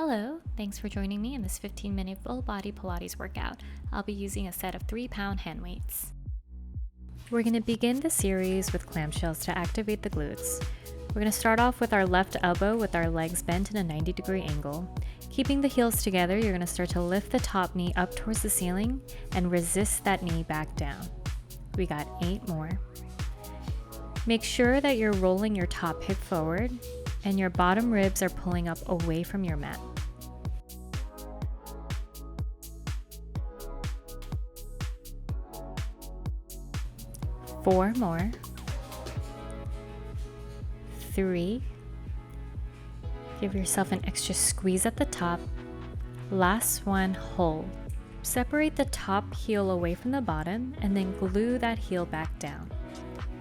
Hello, thanks for joining me in this 15-minute full body Pilates workout. I'll be using a set of 3-pound hand weights. We're going to begin the series with clamshells to activate the glutes. We're going to start off with our left elbow with our legs bent in a 90-degree angle. Keeping the heels together, you're going to start to lift the top knee up towards the ceiling and resist that knee back down. We got 8 more. Make sure that you're rolling your top hip forward and your bottom ribs are pulling up away from your mat. Four more. 3. Give yourself an extra squeeze at the top. Last one, hold. Separate the top heel away from the bottom and then glue that heel back down.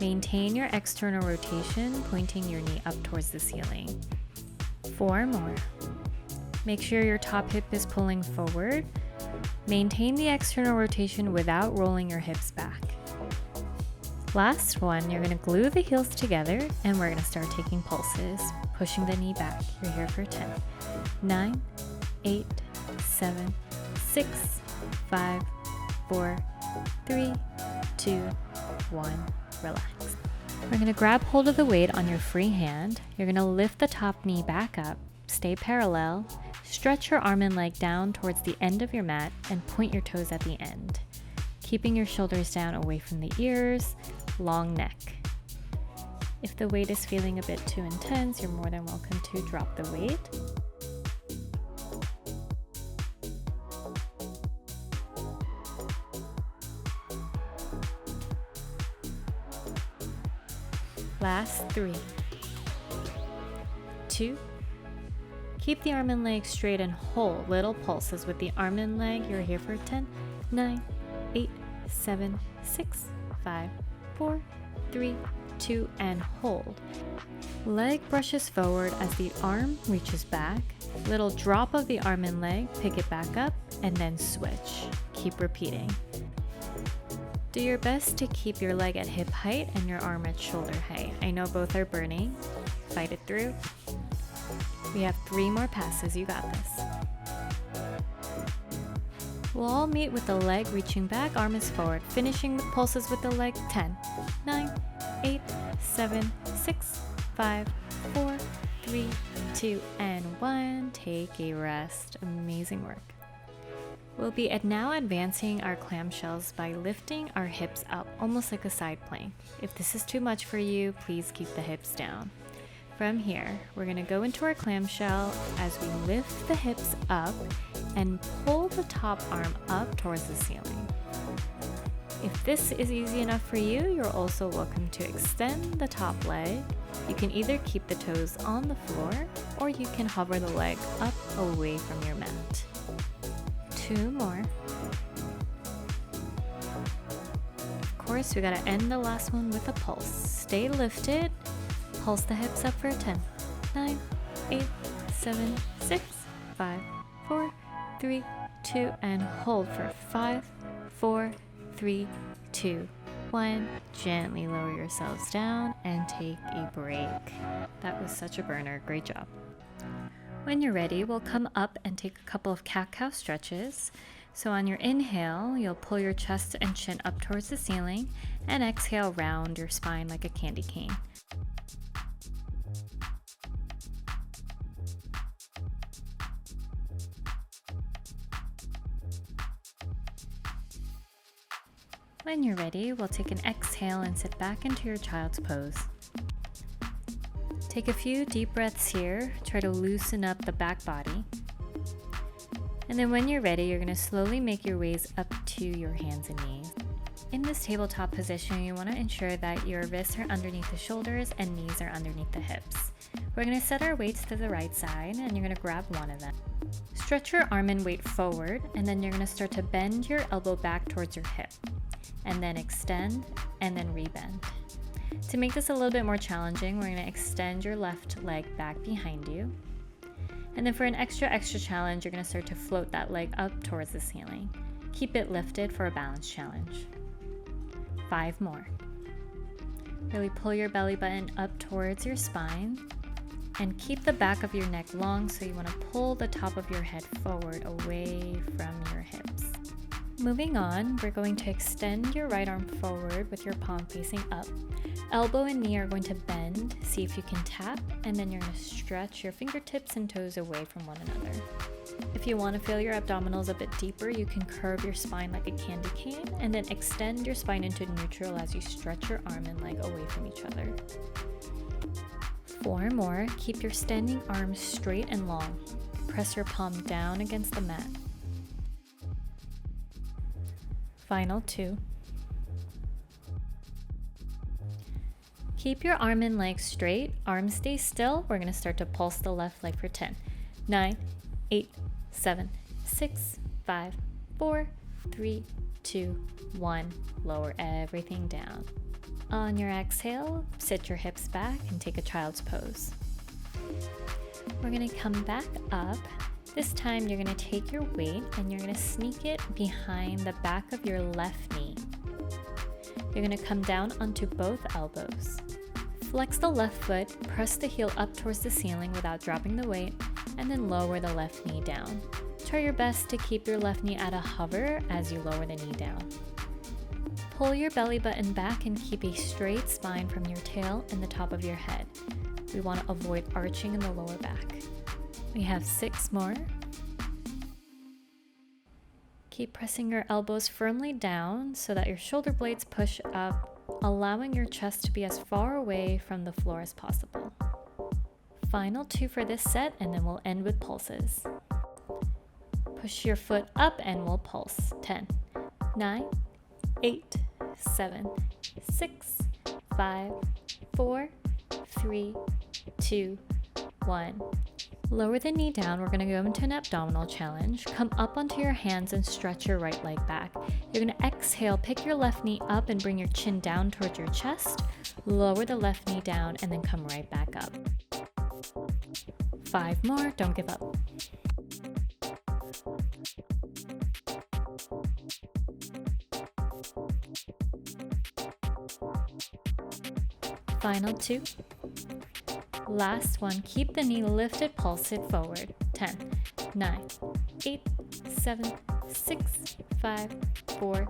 Maintain your external rotation, pointing your knee up towards the ceiling. 4 more. Make sure your top hip is pulling forward. Maintain the external rotation without rolling your hips back. Last one, you're going to glue the heels together and we're going to start taking pulses, pushing the knee back. You're here for 10, 9, 8, 7, 6, 5, 4, 3, 2, 1. Relax. We're going to grab hold of the weight on your free hand. You're going to lift the top knee back up, stay parallel, stretch your arm and leg down towards the end of your mat and point your toes at the end. Keeping your shoulders down away from the ears, long neck. If the weight is feeling a bit too intense, you're more than welcome to drop the weight. Last 3, 2, keep the arm and leg straight and hold little pulses with the arm and leg. You're here for 10, 9, 8, 7, 6, 5, 4, 3, 2, and hold. Leg brushes forward as the arm reaches back. Little drop of the arm and leg, pick it back up, and then switch. Keep repeating. Do your best to keep your leg at hip height and your arm at shoulder height. I know both are burning. Fight it through. We have 3 more passes. You got this. We'll all meet with the leg reaching back, arm is forward. Finishing the pulses with the leg. 10, 9, 8, 7, 6, 5, 4, 3, 2, and 1. Take a rest. Amazing work. We'll be now advancing our clamshells by lifting our hips up, almost like a side plank. If this is too much for you, please keep the hips down. From here, we're going to go into our clamshell as we lift the hips up and pull the top arm up towards the ceiling. If this is easy enough for you, you're also welcome to extend the top leg. You can either keep the toes on the floor or you can hover the leg up away from your mat. 2 more. Of course, we gotta end the last one with a pulse. Stay lifted. Pulse the hips up for 10, 9, 8, 7, 6, 5, 4, 3, 2, and hold for 5, 4, 3, 2, 1. Gently lower yourselves down and take a break. That was such a burner. Great job. When you're ready, we'll come up and take a couple of cat-cow stretches. So on your inhale, you'll pull your chest and chin up towards the ceiling and exhale, round your spine like a candy cane. When you're ready, we'll take an exhale and sit back into your child's pose. Take a few deep breaths here. Try to loosen up the back body. And then when you're ready, you're going to slowly make your ways up to your hands and knees. In this tabletop position, you want to ensure that your wrists are underneath the shoulders and knees are underneath the hips. We're going to set our weights to the right side and you're going to grab one of them. Stretch your arm and weight forward, and then you're going to start to bend your elbow back towards your hip. And then extend and then rebend. To make this a little bit more challenging, we're going to extend your left leg back behind you. And then for an extra challenge, you're going to start to float that leg up towards the ceiling. Keep it lifted for a balance challenge. 5 more. Really pull your belly button up towards your spine. And keep the back of your neck long, so you want to pull the top of your head forward away from your hips. Moving on, we're going to extend your right arm forward with your palm facing up. Elbow and knee are going to bend, see if you can tap, and then you're going to stretch your fingertips and toes away from one another. If you want to feel your abdominals a bit deeper, you can curve your spine like a candy cane, and then extend your spine into neutral as you stretch your arm and leg away from each other. 4 more. Keep your standing arms straight and long. Press your palm down against the mat. Final 2. Keep your arm and leg straight. Arms stay still. We're going to start to pulse the left leg for 10. 9, 8, 7, 6, 5, 4, 3, 2, 1. Lower everything down. On your exhale, sit your hips back and take a child's pose. We're going to come back up. This time you're going to take your weight and you're going to sneak it behind the back of your left knee. You're going to come down onto both elbows. Flex the left foot, press the heel up towards the ceiling without dropping the weight, and then lower the left knee down. Try your best to keep your left knee at a hover as you lower the knee down. Pull your belly button back and keep a straight spine from your tail and the top of your head. We want to avoid arching in the lower back. We have 6 more. Keep pressing your elbows firmly down so that your shoulder blades push up, allowing your chest to be as far away from the floor as possible. Final 2 for this set, and then we'll end with pulses. Push your foot up and we'll pulse. 10, 9, 8, 7, 6, 5, 4, 3, 2, 1. Lower the knee down. We're going to go into an abdominal challenge. Come up onto your hands and stretch your right leg back. You're going to exhale, pick your left knee up and bring your chin down towards your chest. Lower the left knee down and then come right back up. 5 more. Don't give up. Final 2. Last one. Keep the knee lifted, pulse it forward. 10, 9, 8, 7, 6, 5, 4,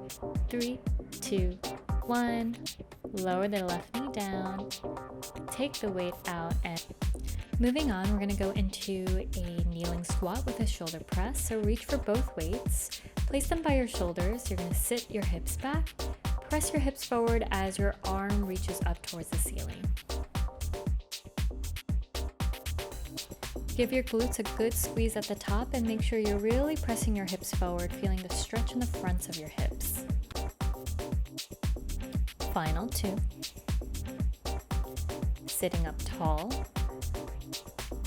3, 2, 1. Lower the left knee down. Take the weight out and moving on, we're going to go into a kneeling squat with a shoulder press. So reach for both weights. Place them by your shoulders. You're going to sit your hips back. Press your hips forward as your arm reaches up towards the ceiling. Give your glutes a good squeeze at the top and make sure you're really pressing your hips forward, feeling the stretch in the fronts of your hips. Final 2. Sitting up tall.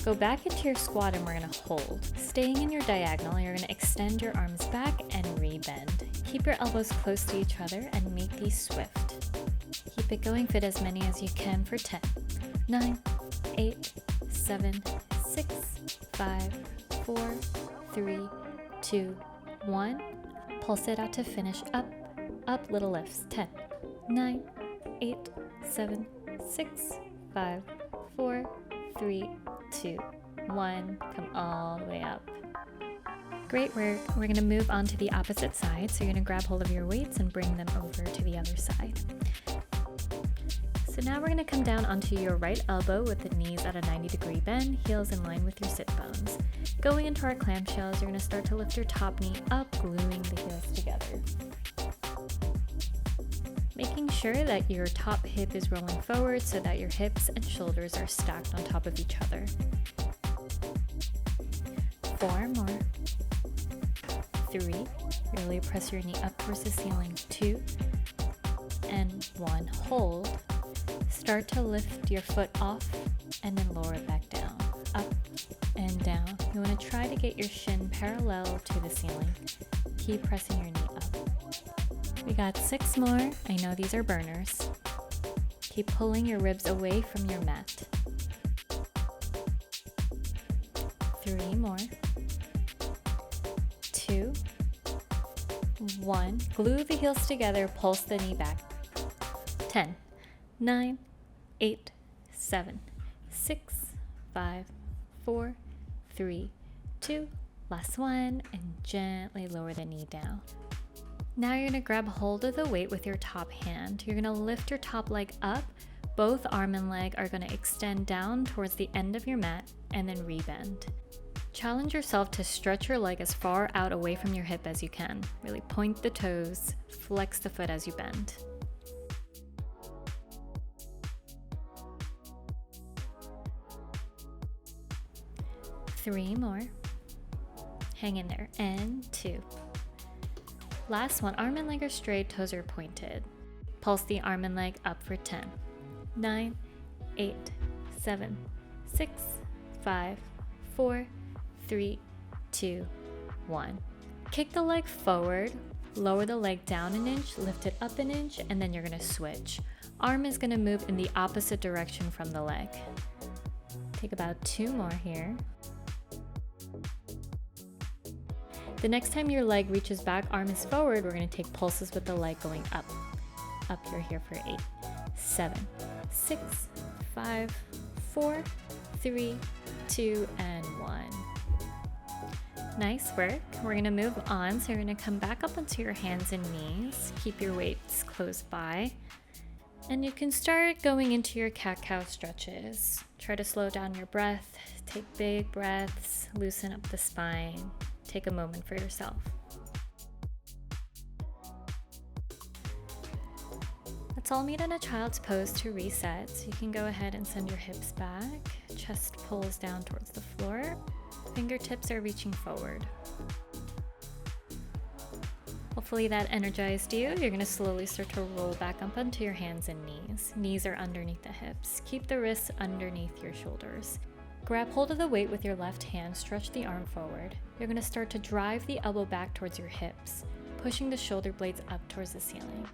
Go back into your squat and we're going to hold. Staying in your diagonal, you're going to extend your arms back and re-bend. Keep your elbows close to each other and make these swift. Keep it going, fit as many as you can for 10, 9, 8, 7, 6, 5, 4, 3, 2, 1. Pulse it out to finish. Up, up, little lifts. 10, 9, 8, 7, 6, 5, 4, 3, 2, 1. Come all the way up. Great work. We're going to move on to the opposite side. So you're going to grab hold of your weights and bring them over to the other side. So now we're going to come down onto your right elbow with the knees at a 90-degree bend, heels in line with your sit bones. Going into our clamshells, you're going to start to lift your top knee up, gluing the heels together. Making sure that your top hip is rolling forward so that your hips and shoulders are stacked on top of each other. 4 more. 3. Really press your knee up towards the ceiling. 2 and 1. Hold. Start to lift your foot off and then lower it back down. Up and down. You want to try to get your shin parallel to the ceiling. Keep pressing your knee up. We got 6 more. I know these are burners. Keep pulling your ribs away from your mat. 3 more. 2, 1. Glue the heels together, pulse the knee back. 10, 9, 8, 7, 6, 5, 4, 3, 2, last one, and gently lower the knee down. Now you're gonna grab hold of the weight with your top hand. You're gonna lift your top leg up. Both arm and leg are gonna extend down towards the end of your mat and then rebend. Challenge yourself to stretch your leg as far out away from your hip as you can. Really point the toes, flex the foot as you bend. Three more. Hang in there, and 2. Last one, arm and leg are straight, toes are pointed. Pulse the arm and leg up for 10, 9, 8, 7, 6, 5, 4, 3, 2, 1. Kick the leg forward, lower the leg down an inch, lift it up an inch, and then you're gonna switch. Arm is gonna move in the opposite direction from the leg. Take about 2 more here. The next time your leg reaches back, arm is forward, we're gonna take pulses with the leg going up. Up, you're here for 8, 7, 6, 5, 4, 3, 2, and 1. Nice work. We're gonna move on. So you're gonna come back up onto your hands and knees. Keep your weights close by. And you can start going into your cat-cow stretches. Try to slow down your breath. Take big breaths. Loosen up the spine. Take a moment for yourself. Let's all meet in a child's pose to reset. So you can go ahead and send your hips back. Chest pulls down towards the floor. Fingertips are reaching forward. Hopefully that energized you. You're going to slowly start to roll back up onto your hands and knees. Knees are underneath the hips. Keep the wrists underneath your shoulders. Grab hold of the weight with your left hand, stretch the arm forward. You're going to start to drive the elbow back towards your hips, pushing the shoulder blades up towards the ceiling.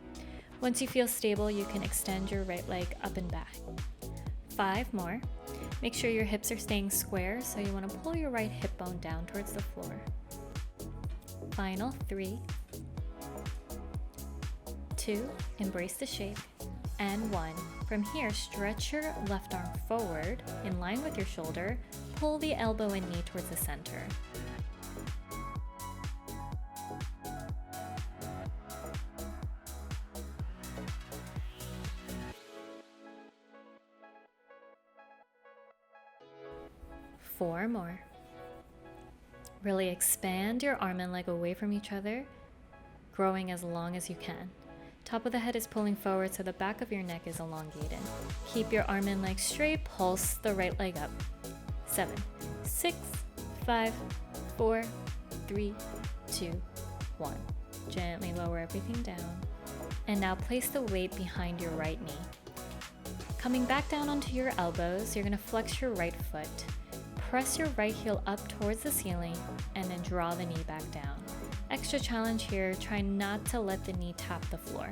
Once you feel stable, you can extend your right leg up and back. 5 more. Make sure your hips are staying square, so you want to pull your right hip bone down towards the floor. Final 3, 2, embrace the shape, and 1. From here, stretch your left arm forward in line with your shoulder. Pull the elbow and knee towards the center. Four more. Really expand your arm and leg away from each other, growing as long as you can. Top of the head is pulling forward, so the back of your neck is elongated. Keep your arm and leg straight, pulse the right leg up. 7, 6, 5, 4, 3, 2, 1. Gently lower everything down. And now place the weight behind your right knee. Coming back down onto your elbows, you're going to flex your right foot. Press your right heel up towards the ceiling and then draw the knee back down. Extra challenge here, try not to let the knee tap the floor.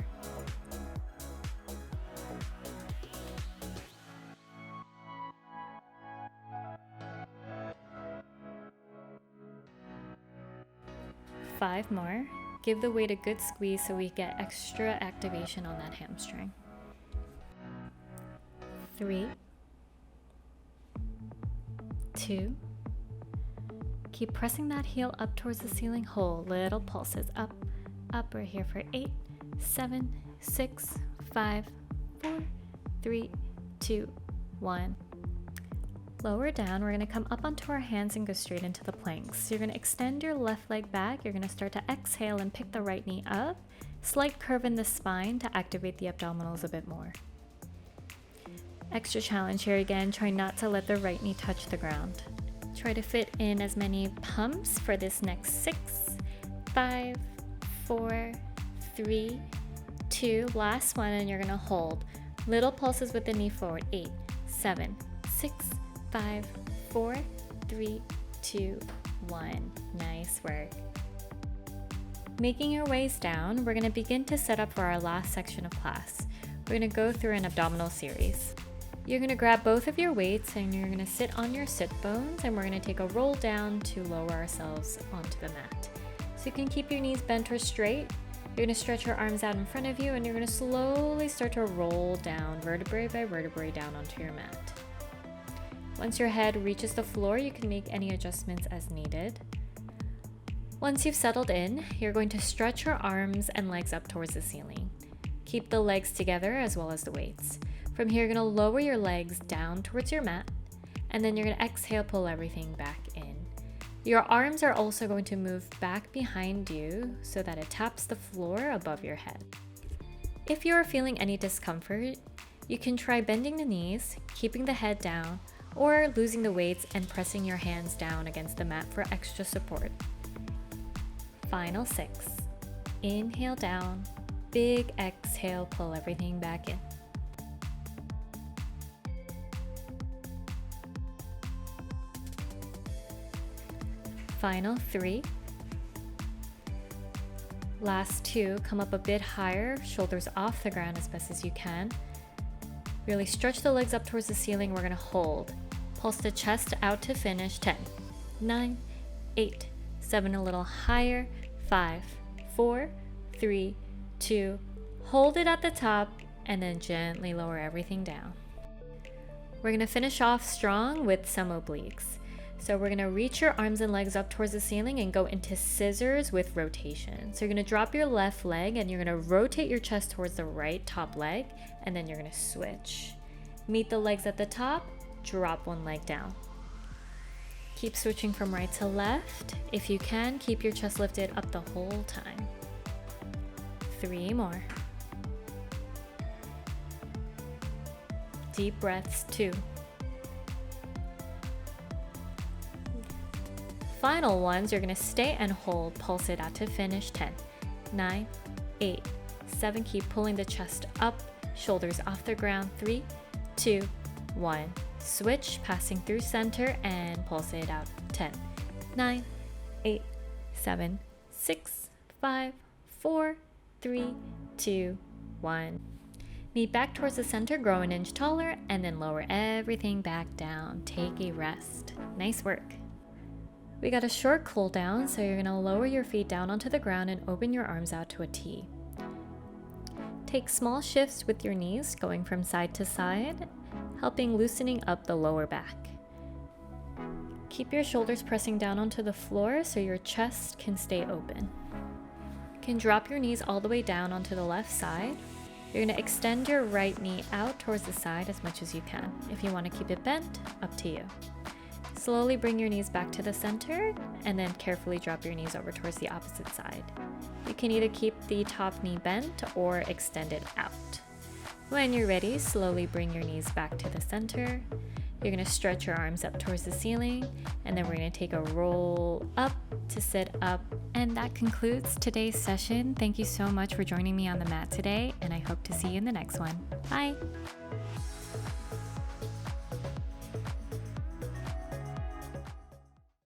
Five more. Give the weight a good squeeze so we get extra activation on that hamstring. 3, 2. Keep pressing that heel up towards the ceiling. Hold little pulses up, up. We're here for 8, 7, 6, 5, 4, 3, 2, 1. Lower down. We're going to come up onto our hands and go straight into the planks. So you're going to extend your left leg back. You're going to start to exhale and pick the right knee up. Slight curve in the spine to activate the abdominals a bit more. Extra challenge here again. Try not to let the right knee touch the ground. Try to fit in as many pumps for this next 6, 5, 4, 3, 2. Last one, and you're going to hold. Little pulses with the knee forward. 8, 7, 6, 5, 4, 3, 2, 1. Nice work. Making your ways down, we're going to begin to set up for our last section of class. We're going to go through an abdominal series. You're going to grab both of your weights and you're going to sit on your sit bones, and we're going to take a roll down to lower ourselves onto the mat. So you can keep your knees bent or straight. You're going to stretch your arms out in front of you, and you're going to slowly start to roll down vertebrae by vertebrae down onto your mat. Once your head reaches the floor, you can make any adjustments as needed. Once you've settled in, you're going to stretch your arms and legs up towards the ceiling. Keep the legs together as well as the weights. From here, you're going to lower your legs down towards your mat, and then you're going to exhale, pull everything back in. Your arms are also going to move back behind you so that it taps the floor above your head. If you are feeling any discomfort, you can try bending the knees, keeping the head down, or losing the weights and pressing your hands down against the mat for extra support. Final 6. Inhale down, big exhale, pull everything back in. Final 3. Last 2, come up a bit higher, shoulders off the ground as best as you can. Really stretch the legs up towards the ceiling. We're gonna hold. Pulse the chest out to finish. 10, 9, 8, 7, a little higher. 5, 4, 3, 2, hold it at the top, and then gently lower everything down. We're gonna finish off strong with some obliques. So we're gonna reach your arms and legs up towards the ceiling and go into scissors with rotation. So you're gonna drop your left leg and you're gonna rotate your chest towards the right top leg, and then you're gonna switch. Meet the legs at the top, drop one leg down. Keep switching from right to left. If you can, keep your chest lifted up the whole time. 3 more. Deep breaths, 2. Final ones, you're gonna stay and hold, pulse it out to finish. 10, 9, 8, 7, keep pulling the chest up, shoulders off the ground. 3, 2, 1. Switch, passing through center and pulse it out. 10, 9, 8, 7, 6, 5, 4, 3, 2, 1. Knee back towards the center, grow an inch taller, and then lower everything back down. Take a rest. Nice work. We got a short cool down, so you're gonna lower your feet down onto the ground and open your arms out to a T. Take small shifts with your knees, going from side to side, helping loosening up the lower back. Keep your shoulders pressing down onto the floor so your chest can stay open. You can drop your knees all the way down onto the left side. You're gonna extend your right knee out towards the side as much as you can. If you wanna keep it bent, up to you. Slowly bring your knees back to the center and then carefully drop your knees over towards the opposite side. You can either keep the top knee bent or extend it out. When you're ready, slowly bring your knees back to the center. You're gonna stretch your arms up towards the ceiling, and then we're gonna take a roll up to sit up. And that concludes today's session. Thank you so much for joining me on the mat today, and I hope to see you in the next one. Bye.